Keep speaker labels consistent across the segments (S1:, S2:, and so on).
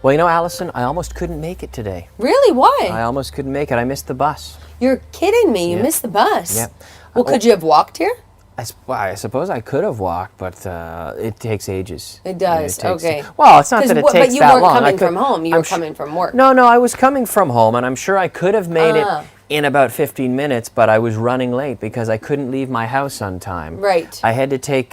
S1: Well, you know, Allison, I almost couldn't make it today.
S2: Really? Why?
S1: I almost couldn't make it. I missed the bus.
S2: You're kidding me. You
S1: Yeah.
S2: missed the bus.
S1: Yeah.
S2: Well, could you have walked here?
S1: I suppose I could have walked, but it takes ages.
S2: It does. Okay.
S1: Well, it's not that it takes that long.
S2: But you weren't coming from home. You were coming from work.
S1: No, I was coming from home, and I'm sure I could have made it in about 15 minutes, but I was running late because I couldn't leave my house on time.
S2: Right.
S1: I had to take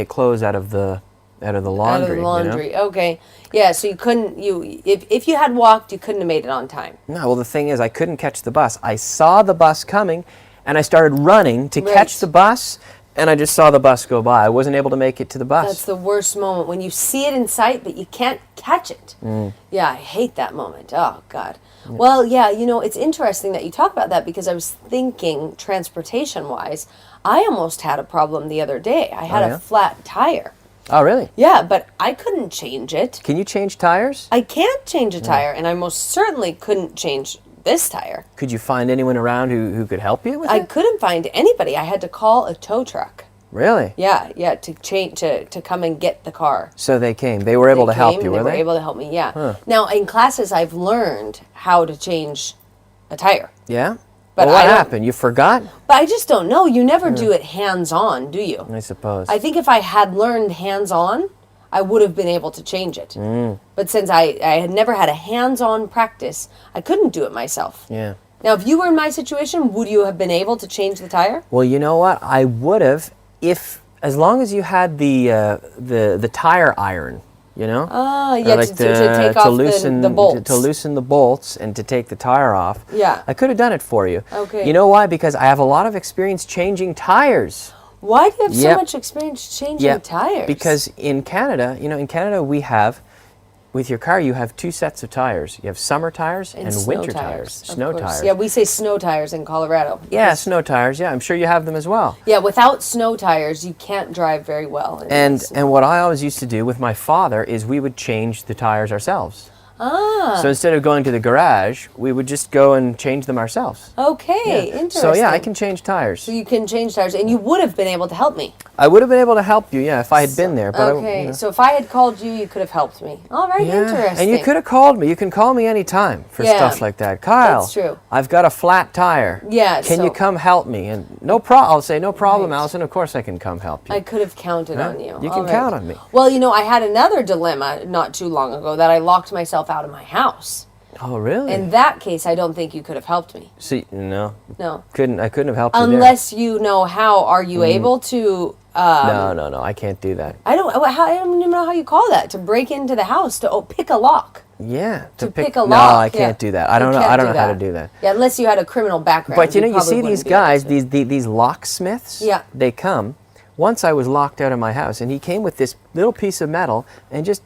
S1: clothes out of the laundry.
S2: Out of the laundry.
S1: You know?
S2: Okay. Yeah. So you couldn't. If you had walked, you couldn't have made it on time.
S1: No. Well, the thing is, I couldn't catch the bus. I saw the bus coming, and I started running to catch the bus. And I just saw the bus go by. I wasn't able to make it to the bus.
S2: That's the worst moment, when you see it in sight, but you can't catch it. Yeah, I hate that moment. Oh, God. Yeah. Well, yeah, you know, it's interesting that you talk about that, because I was thinking transportation-wise, I almost had a problem the other day. I had a flat tire.
S1: Oh, really?
S2: Yeah, but I couldn't change it.
S1: Can you change tires?
S2: I can't change a tire, and I most certainly couldn't change this tire.
S1: Could you find anyone around who could help you with it?
S2: I couldn't find anybody. I had to call a tow truck.
S1: Really?
S2: Yeah, to come and get the car.
S1: So they came. They were able to help you, were they?
S2: They were able to help me, yeah.
S1: Huh.
S2: Now, in classes, I've learned how to change a tire.
S1: Yeah?
S2: But
S1: well, what happened? You forgot?
S2: But I just don't know. You never do it hands-on, do you?
S1: I suppose.
S2: I think if I had learned hands-on, I would have been able to change it. But since I had never had a hands-on practice, I couldn't do it myself.
S1: Yeah.
S2: Now, if you were in my situation, would you have been able to change the tire?
S1: Well, you know what? I would have, as long as you had the tire iron, you know?
S2: Yeah,
S1: like
S2: to take off the bolts.
S1: To loosen the bolts and to take the tire off.
S2: Yeah.
S1: I could have done it for you.
S2: Okay.
S1: You know why? Because I have a lot of experience changing tires.
S2: Why do you have so much experience changing tires?
S1: Because in Canada, we have, with your car, you have two sets of tires. You have summer tires and winter tires. Snow tires.
S2: Yeah, we say snow tires in Colorado.
S1: Yeah, snow tires. Yeah, I'm sure you have them as well.
S2: Yeah, without snow tires, you can't drive very well.
S1: And what I always used to do with my father is we would change the tires ourselves. So instead of going to the garage, we would just go and change them ourselves.
S2: Okay, interesting.
S1: So yeah, I can change tires.
S2: So you can change tires, and you would have been able to help me.
S1: I would have been able to help you, yeah, if I had been there. But
S2: okay, so if I had called you, you could have helped me. All right, interesting.
S1: And you could have called me. You can call me anytime for stuff like that. Kyle,
S2: that's true.
S1: I've got a flat tire.
S2: Yeah,
S1: Can you come help me? And I'll say, no problem, Allison. Of course I can come help you.
S2: I could have counted on you.
S1: You can count on me.
S2: Well, you know, I had another dilemma not too long ago that I locked myself out of my house.
S1: Oh, really?
S2: In that case, I don't think you could have helped me.
S1: See, no.
S2: No.
S1: I couldn't have helped you there.
S2: Unless you know how. Are you able to...
S1: No, I can't do that.
S2: I don't even know how you call that. To break into the house, to pick a lock.
S1: Yeah.
S2: To pick a lock.
S1: No, I can't do that. I don't know how to do that.
S2: Yeah, unless you had a criminal background.
S1: But you see these guys, these locksmiths?
S2: Yeah.
S1: They come. Once I was locked out of my house, and he came with this little piece of metal and just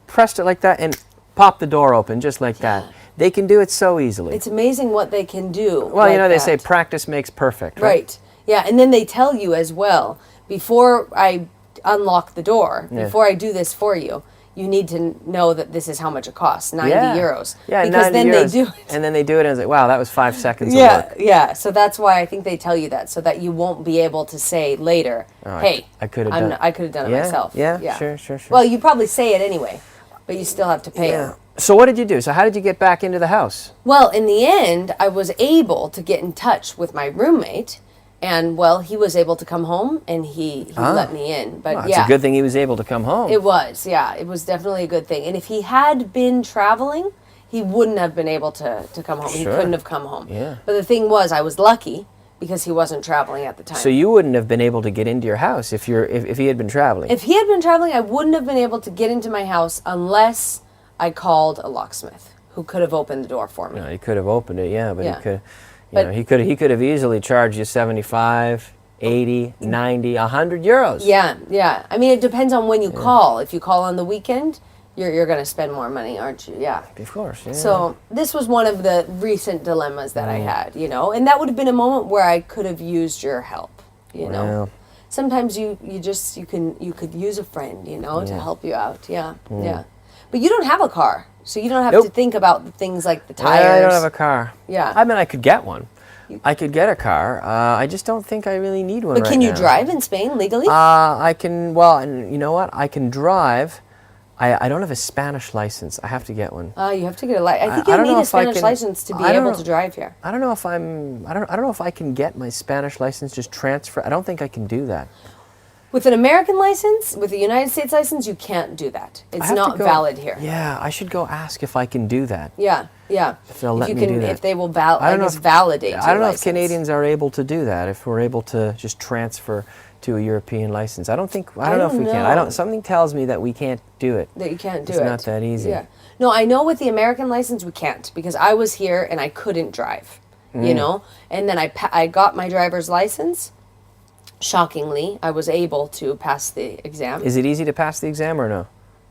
S1: pressed it like that and popped the door open just like that. They can do it so easily.
S2: It's amazing what they can do.
S1: Well, they say practice makes perfect, right?
S2: Right. Yeah, and then they tell you as well, before I unlock the door, before I do this for you, you need to know that this is how much it costs, 90 euros.
S1: Yeah,
S2: because
S1: 90
S2: then
S1: euros.
S2: they do it.
S1: And then they do it and it's like, wow, that was 5 seconds of work.
S2: Yeah, so that's why I think they tell you that, so that you won't be able to say later, hey,
S1: I could have
S2: done it myself.
S1: Yeah, sure.
S2: Well, you probably say it anyway, but you still have to pay it.
S1: So what did you do? So how did you get back into the house?
S2: Well, in the end, I was able to get in touch with my roommate, and, well, he was able to come home, and he let me in. But
S1: it's a good thing he was able to come home.
S2: It was, yeah. It was definitely a good thing. And if he had been traveling, he wouldn't have been able to come home. He couldn't have come home.
S1: Yeah.
S2: But the thing was, I was lucky because he wasn't traveling at the time.
S1: So you wouldn't have been able to get into your house if he had been traveling?
S2: If he had been traveling, I wouldn't have been able to get into my house unless I called a locksmith who could have opened the door for me.
S1: No, he could have opened it, but he could have easily charged you 75, 80, 90, 100 euros.
S2: Yeah. I mean, it depends on when you call. If you call on the weekend, you're going to spend more money, aren't you? Yeah.
S1: Of course, yeah.
S2: So this was one of the recent dilemmas that I had, and that would have been a moment where I could have used your help,
S1: Well.
S2: Sometimes you could use a friend, to help you out. Yeah. But you don't have a car, so you don't have to think about things like the tires.
S1: I don't have a car.
S2: Yeah.
S1: I mean, I could get one. I could get a car. I just don't think I really need one right now.
S2: But can you drive in Spain legally?
S1: I can, well, and you know what? I can drive, I don't have a Spanish license. I have to get one.
S2: You have to get a license. I think
S1: I
S2: you
S1: don't know
S2: need a
S1: if I
S2: Spanish
S1: can-
S2: license to be
S1: I don't
S2: able
S1: know.
S2: to drive here.
S1: I don't know if I don't know if I can get my Spanish license just transfer. I don't think I can do that.
S2: With an American license, with a United States license, you can't do that.
S1: I
S2: It's
S1: have to
S2: not
S1: go-
S2: valid here.
S1: Yeah, I should go ask if I can do that.
S2: Yeah, yeah.
S1: If they'll let
S2: you
S1: me
S2: can,
S1: do that.
S2: if they will
S1: I don't know if-
S2: validate.
S1: I don't
S2: your
S1: know
S2: license.
S1: if Canadians are able to do that. If we're able to just transfer to a European license, I don't know if we can. I
S2: know.
S1: don't. Something tells me that we can't do it.
S2: That you can't do
S1: It's
S2: it.
S1: not that easy.
S2: Yeah. No, I know with the American license we can't because I was here and I couldn't drive. You know, and then I got my driver's license. Shockingly, I was able to pass the exam.
S1: Is it easy to pass the exam or no?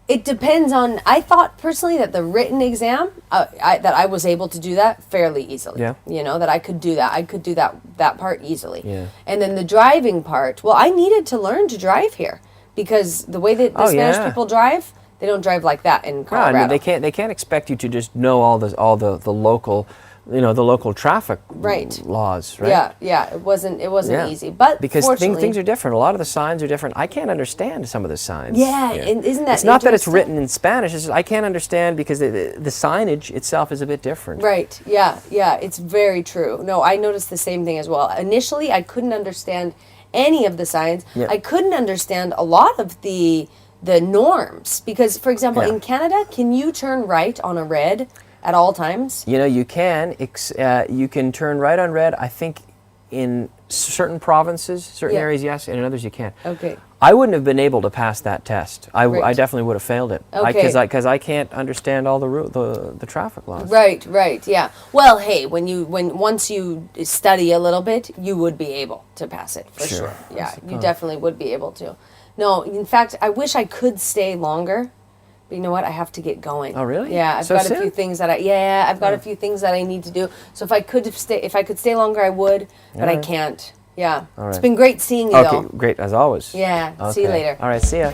S2: It depends on. I thought personally that the written exam, that I was able to do that fairly easily.
S1: Yeah.
S2: You know that I could do that. I could do that part easily.
S1: Yeah.
S2: And then the driving part. Well, I needed to learn to drive here because the way that the
S1: Oh,
S2: Spanish
S1: yeah.
S2: people drive, they don't drive like that in
S1: No,
S2: Colorado.
S1: I mean, they can't expect you to just know all the local, the local traffic
S2: Right.
S1: laws, right?
S2: Yeah. It wasn't
S1: Yeah.
S2: easy, but
S1: Because
S2: fortunately,
S1: things are different. A lot of the signs are different. I can't understand some of the signs.
S2: Yeah, and isn't that
S1: It's not that it's
S2: interesting?
S1: written in Spanish. It's just I can't understand because the signage itself is a bit different.
S2: Right. Yeah. It's very true. No, I noticed the same thing as well. Initially, I couldn't understand any of the signs.
S1: Yeah.
S2: I couldn't understand a lot of the norms because, for example,
S1: Yeah.
S2: in Canada, can you turn right on a red at all times?
S1: You can you can turn right on red. I think in certain provinces, certain
S2: Yeah.
S1: areas, yes, and in others you can.
S2: Okay.
S1: I wouldn't have been able to pass that test. I
S2: Right.
S1: definitely would have failed it.
S2: Okay.
S1: Because I can't understand all the traffic laws.
S2: Right. Yeah. Well, hey, once you study a little bit, you would be able to pass it for
S1: Sure,
S2: sure.
S1: I
S2: Yeah, you
S1: suppose.
S2: definitely would be able to. No, in fact, I wish I could stay longer. But you know what? I have to get going.
S1: Oh, really?
S2: Yeah, I've
S1: So
S2: got a
S1: soon?
S2: few things that I've got a few things that I need to do. So if I could stay longer, I would, but I
S1: Alright.
S2: can't. Yeah.
S1: All
S2: It's
S1: right.
S2: been great seeing you
S1: Okay,
S2: though.
S1: great as always.
S2: Yeah. See you
S1: Okay.
S2: later.
S1: All right, see ya.